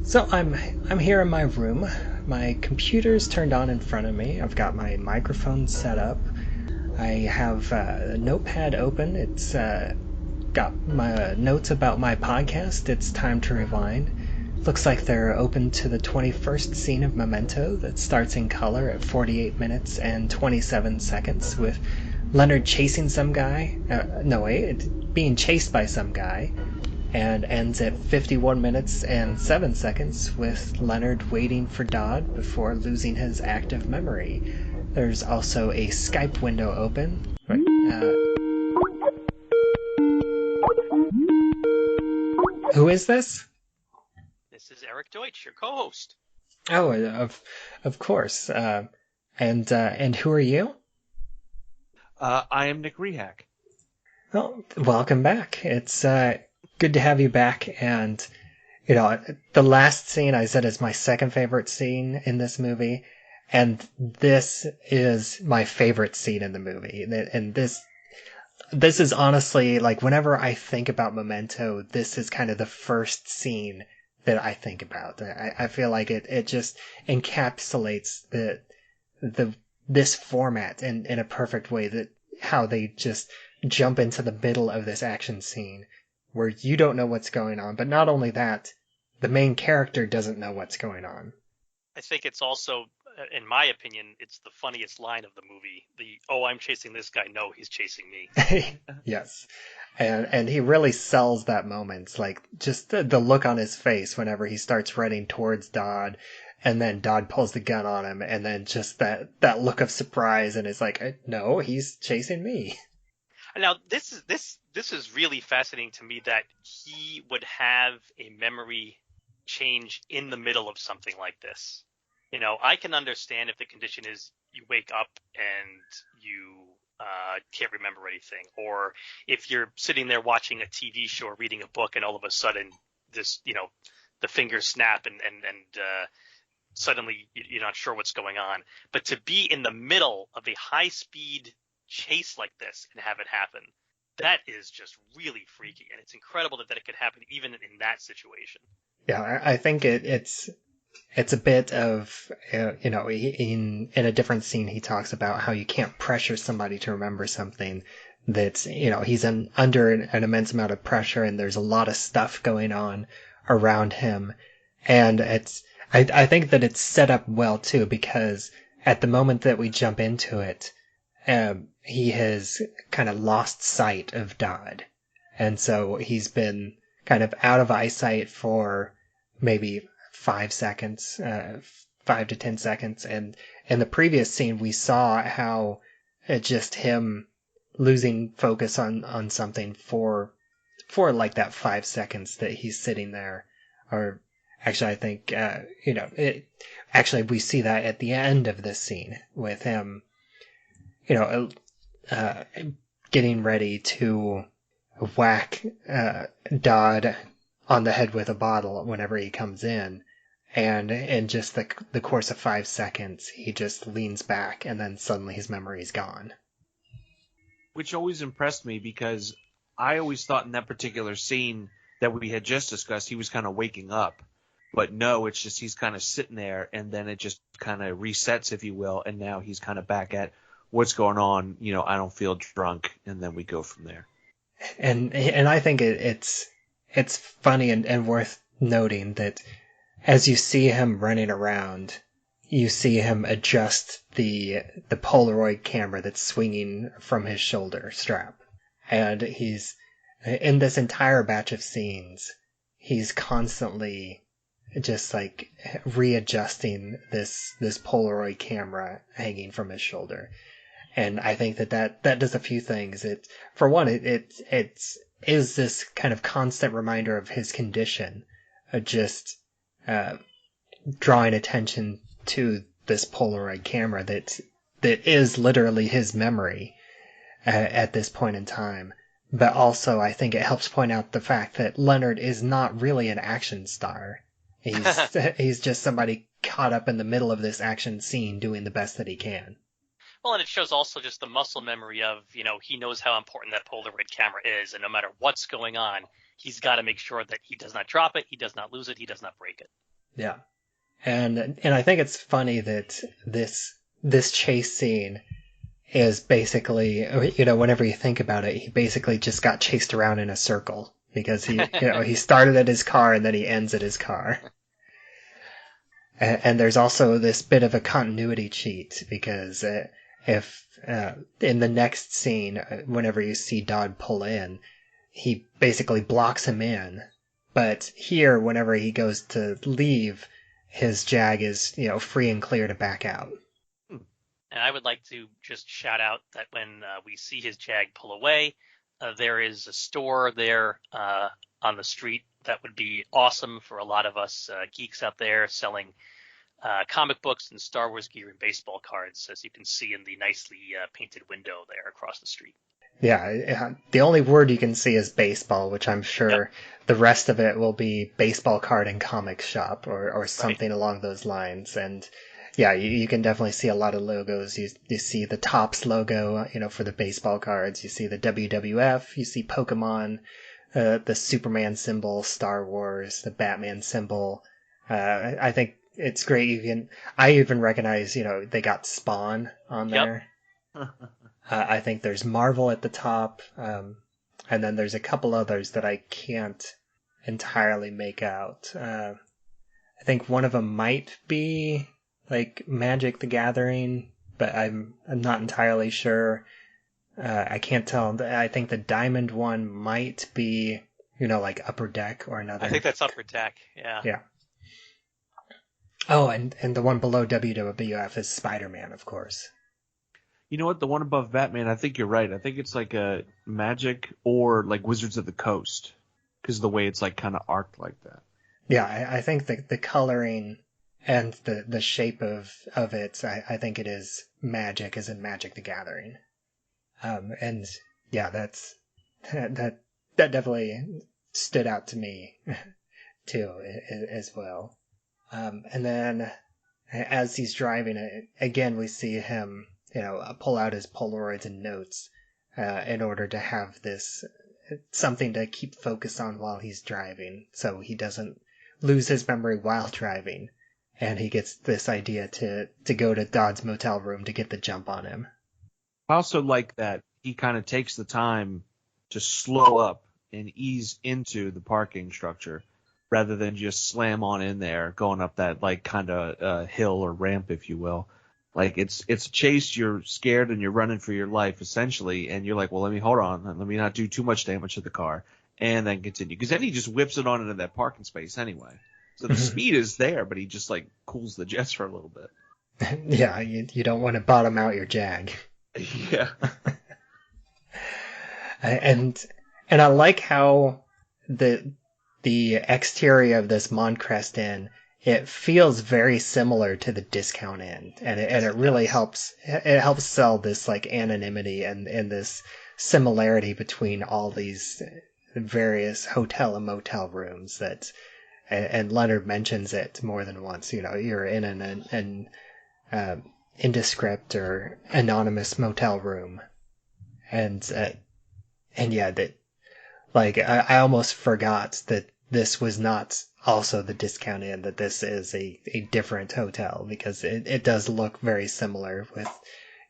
So I'm here in my room. My computer's turned on in front of me. I've got my microphone set up. I have a notepad open. It's got my notes about my podcast. It's time to rewind. Looks like they're open to the 21st scene of Memento that starts in color at 48 minutes and 27 seconds with Leonard chasing some guy. No, wait, being chased by some guy, and ends at 51 minutes and 7 seconds with Leonard waiting for Dodd before losing his active memory. There's also a Skype window open. Right, who is this? This is Eric Deutsch, your co-host. Oh, of course. And who are you? I am Nick Rehak. Well, welcome back. It's good to have you back. And the last scene I said is my second favorite scene in this movie, and this is my favorite scene in the movie. And this is honestly, like, whenever I think about Memento, this is kind of the first scene that I think about. I feel like it just encapsulates this format in a perfect way, that how they just jump into the middle of this action scene where you don't know what's going on. But not only that, the main character doesn't know what's going on. I think it's also, in my opinion, it's the funniest line of the movie. I'm chasing this guy. No, he's chasing me. Yes. And he really sells that moment. Like, just the look on his face whenever he starts running towards Dodd, and then Dodd pulls the gun on him, and then just that look of surprise, and it's like, no, he's chasing me. Now, this is really fascinating to me that he would have a memory change in the middle of something like this. I can understand if the condition is you wake up and you can't remember anything, or if you're sitting there watching a TV show or reading a book and all of a sudden the fingers snap and suddenly you're not sure what's going on. But to be in the middle of a high speed chase like this and have it happen, that is just really freaky, and it's incredible that it could happen even in that situation. Yeah, I think it's a bit of, in a different scene, he talks about how you can't pressure somebody to remember something. That's, he's under an immense amount of pressure, and there's a lot of stuff going on around him. And I think that it's set up well too, because at the moment that we jump into it, he has kind of lost sight of Dodd. And so he's been kind of out of eyesight for maybe 5 seconds, 5 to 10 seconds. And in the previous scene, we saw how just him losing focus on something for like that 5 seconds that he's sitting there. Or actually, I think, actually we see that at the end of this scene with him, getting ready to whack Dodd on the head with a bottle whenever he comes in. And in just the course of 5 seconds, he just leans back, and then suddenly his memory is gone. Which always impressed me, because I always thought in that particular scene that we had just discussed, he was kind of waking up. But no, it's just he's kind of sitting there, and then it just kind of resets, if you will, and now he's kind of back at what's going on. I don't feel drunk, and then we go from there. And I think it's funny and worth noting that as you see him running around, you see him adjust the Polaroid camera that's swinging from his shoulder strap. And he's, in this entire batch of scenes, he's constantly just like readjusting this Polaroid camera hanging from his shoulder. And I think that does a few things. For one, it is this kind of constant reminder of his condition, of just drawing attention to this Polaroid camera that is literally his memory at this point in time. But also, I think it helps point out the fact that Leonard is not really an action star. He's just somebody caught up in the middle of this action scene doing the best that he can. Well, and it shows also just the muscle memory of, he knows how important that Polaroid camera is, and no matter what's going on, he's got to make sure that he does not drop it, he does not lose it, he does not break it. Yeah. And I think it's funny that this chase scene is basically, whenever you think about it, he basically just got chased around in a circle because he started at his car and then he ends at his car. And there's also this bit of a continuity cheat because if in the next scene, whenever you see Dodd pull in, he basically blocks him in. But here, whenever he goes to leave, his Jag is, free and clear to back out. And I would like to just shout out that when we see his Jag pull away, there is a store there on the street that would be awesome for a lot of us geeks out there selling comic books and Star Wars gear and baseball cards, as you can see in the nicely painted window there across the street. Yeah, the only word you can see is baseball, which I'm sure the rest of it will be baseball card and comic shop or something along those lines. And yeah, you can definitely see a lot of logos. You see the Topps logo, for the baseball cards. You see the WWF. You see Pokemon, the Superman symbol, Star Wars, the Batman symbol. I think it's great. I even recognize, they got Spawn on there. I think there's Marvel at the top, and then there's a couple others that I can't entirely make out. I think one of them might be like Magic the Gathering, but I'm not entirely sure. I can't tell. I think the Diamond one might be, like Upper Deck or another. I think that's Upper Deck, yeah. Yeah. Oh, and the one below WWF is Spider-Man, of course. You know what? The one above Batman, I think you're right. I think it's like a Magic or like Wizards of the Coast because of the way it's like kind of arced like that. Yeah, I think the coloring and the shape of it, I think it is Magic, as in Magic the Gathering. And yeah, that definitely stood out to me too, as well. And then as he's driving, again, we see him, pull out his Polaroids and notes in order to have this something to keep focus on while he's driving, so he doesn't lose his memory while driving. And he gets this idea to go to Dodd's motel room to get the jump on him. I also like that he kind of takes the time to slow up and ease into the parking structure rather than just slam on in there, going up that like kind of hill or ramp, if you will. Like it's a chase, you're scared and you're running for your life essentially, and you're like, well, let me not do too much damage to the car, and then continue. Because then he just whips it on into that parking space anyway. So the speed is there, but he just like cools the jets for a little bit. Yeah, you don't want to bottom out your Jag. Yeah. And I like how the exterior of this Moncrest Inn, it feels very similar to the Discount Inn, and it really helps. It helps sell this like anonymity and this similarity between all these various hotel and motel rooms that, and Leonard mentions it more than once. You're in an indescript or anonymous motel room, and yeah, that like I almost forgot that this was not also the Discount Inn, that this is a different hotel, because it does look very similar with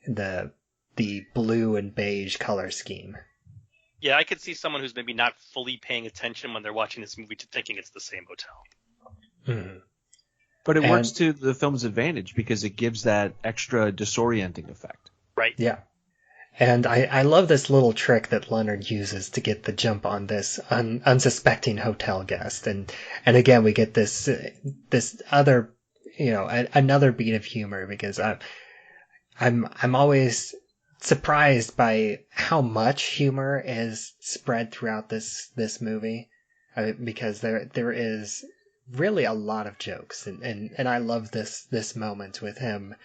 the blue and beige color scheme. Yeah, I could see someone who's maybe not fully paying attention when they're watching this movie to thinking it's the same hotel. Mm-hmm. But it works to the film's advantage because it gives that extra disorienting effect. Right. Yeah. And I love this little trick that Leonard uses to get the jump on this unsuspecting hotel guest. And again, we get this other, another beat of humor, because I'm always surprised by how much humor is spread throughout this movie, because there is really a lot of jokes. And I love this moment with him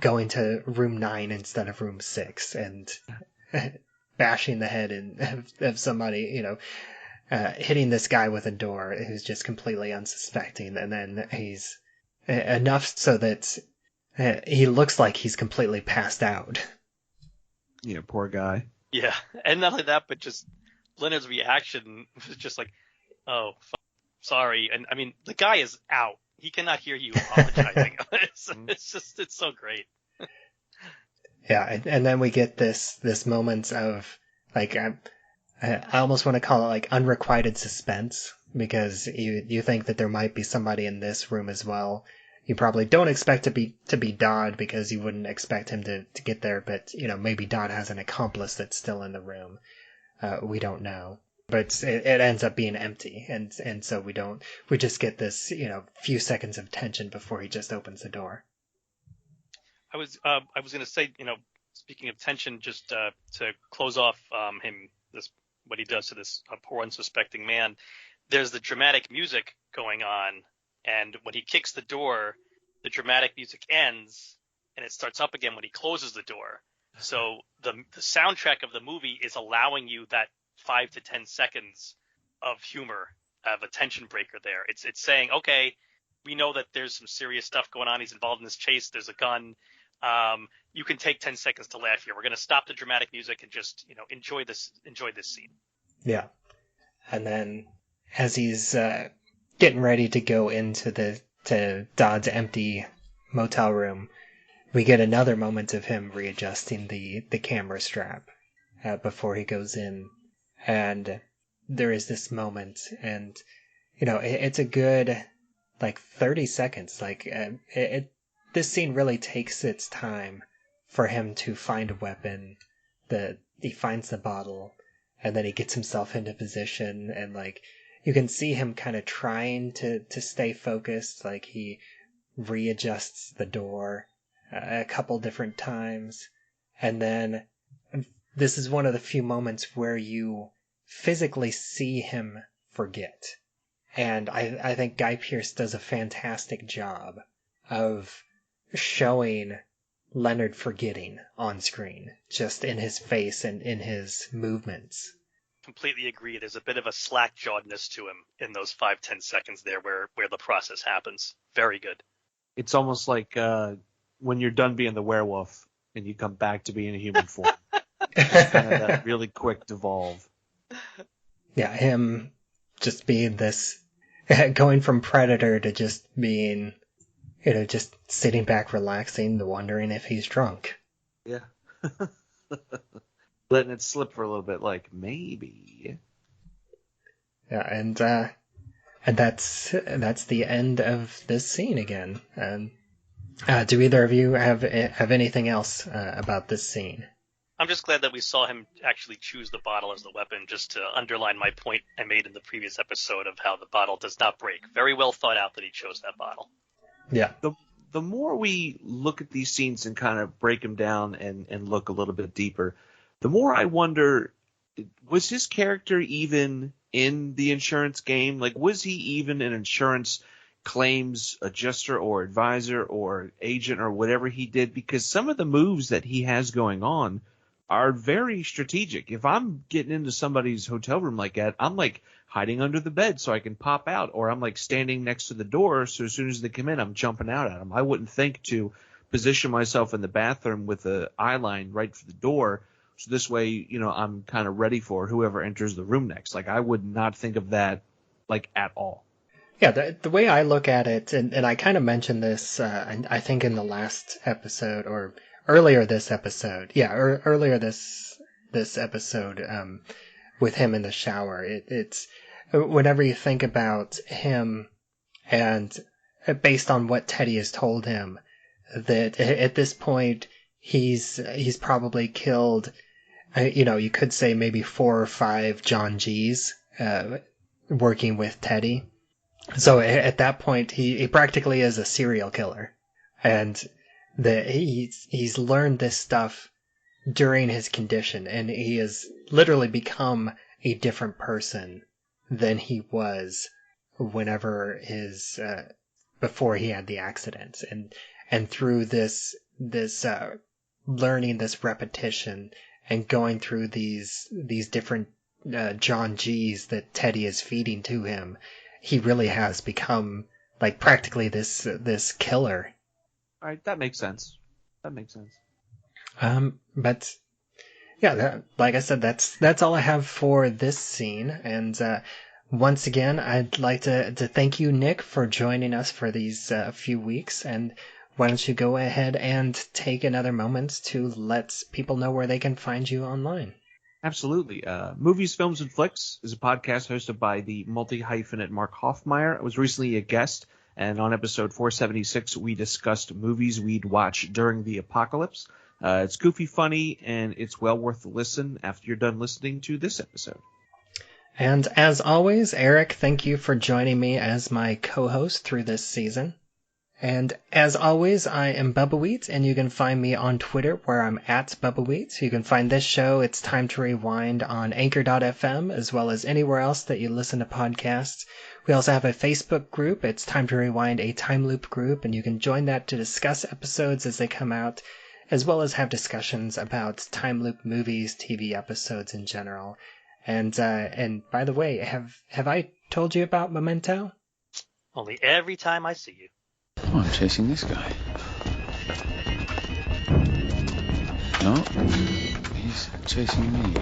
going to room 9 instead of room 6 and bashing the head of somebody, hitting this guy with a door who's just completely unsuspecting. And then he's enough so that he looks like he's completely passed out. Yeah, poor guy. Yeah, and not only that, but just Leonard's reaction was just like, oh, sorry. And I mean, the guy is out. He cannot hear you apologizing. It's so great. Yeah, and then we get this moment of like I almost want to call it like unrequited suspense, because you think that there might be somebody in this room as well. You probably don't expect to be Dodd, because you wouldn't expect him to get there, but maybe Dodd has an accomplice that's still in the room. We don't know. But it ends up being empty, and so we just get this few seconds of tension before he just opens the door. I was going to say, speaking of tension, just to close off what he does to this poor unsuspecting man. There's the dramatic music going on, and when he kicks the door, the dramatic music ends, and it starts up again when he closes the door. So the soundtrack of the movie is allowing you that 5 to 10 seconds of humor, of a tension breaker there. It's saying, okay, we know that there's some serious stuff going on. He's involved in this chase. There's a gun. You can take 10 seconds to laugh here. We're going to stop the dramatic music and just, enjoy this scene. Yeah. And then as he's getting ready to go into Dodd's empty motel room, we get another moment of him readjusting the camera strap before he goes in. And there is this moment, and it's a good 30 seconds. This scene really takes its time for him to find a weapon. He finds the bottle, and then he gets himself into position, and you can see him kind of trying to stay focused. He readjusts the door a couple different times, and then this is one of the few moments where you physically see him forget. And I think Guy Pearce does a fantastic job of showing Leonard forgetting on screen, just in his face and in his movements. Completely agree. There's a bit of a slack-jawedness to him in those 5-10 seconds there where the process happens. Very good. It's almost like when you're done being the werewolf and you come back to being a human form. It's kind of that really quick devolve. Yeah, him just being this, going from predator to just being, just sitting back, relaxing, wondering if he's drunk. Yeah. Letting it slip for a little bit, maybe. Yeah, and that's the end of this scene again. Do either of you have anything else about this scene? I'm just glad that we saw him actually choose the bottle as the weapon, just to underline my point I made in the previous episode of how the bottle does not break. Very well thought out that he chose that bottle. Yeah. The more we look at these scenes and kind of break them down and look a little bit deeper, the more I wonder, was his character even in the insurance game? Was he even an insurance claims adjuster or advisor or agent or whatever he did? Because some of the moves that he has going on are very strategic. If I'm getting into somebody's hotel room like that, I'm hiding under the bed so I can pop out, or I'm standing next to the door, so as soon as they come in, I'm jumping out at them. I wouldn't think to position myself in the bathroom with the eye line right for the door, so this way, I'm kind of ready for whoever enters the room next. I would not think of that at all. Yeah, the way I look at it, and I kind of mentioned this, I think in the last episode, or earlier this episode. Yeah, earlier this episode, with him in the shower. It's whenever you think about him, and based on what Teddy has told him, that at this point he's probably killed, you could say maybe 4 or 5 John G's working with Teddy. So at that point, he practically is a serial killer, and he's learned this stuff during his condition, and he has literally become a different person than he was whenever before he had the accident, and through this learning, this repetition, and going through these different John G's that Teddy is feeding to him, he really has become practically this killer. All right, that makes sense. But yeah, like I said, that's all I have for this scene. And once again, I'd like to thank you, Nick, for joining us for these few weeks. And why don't you go ahead and take another moment to let people know where they can find you online? Absolutely. Movies, Films, and Flicks is a podcast hosted by the multi-hyphenate Mark Hoffmeyer. I was recently a guest, and on episode 476, we discussed movies we'd watch during the apocalypse. It's goofy, funny, and it's well worth the listen after you're done listening to this episode. And as always, Eric, thank you for joining me as my co-host through this season. And as always, I am Bubbawheat, and you can find me on Twitter where I'm at Bubbawheat. You can find this show, It's Time to Rewind, on Anchor.fm, as well as anywhere else that you listen to podcasts. We also have a Facebook group, It's Time to Rewind, a time loop group, and you can join that to discuss episodes as they come out, as well as have discussions about time loop movies, TV episodes in general. And by the way, have I told you about Memento? Only every time I see you. Oh, I'm chasing this guy. No, he's chasing me.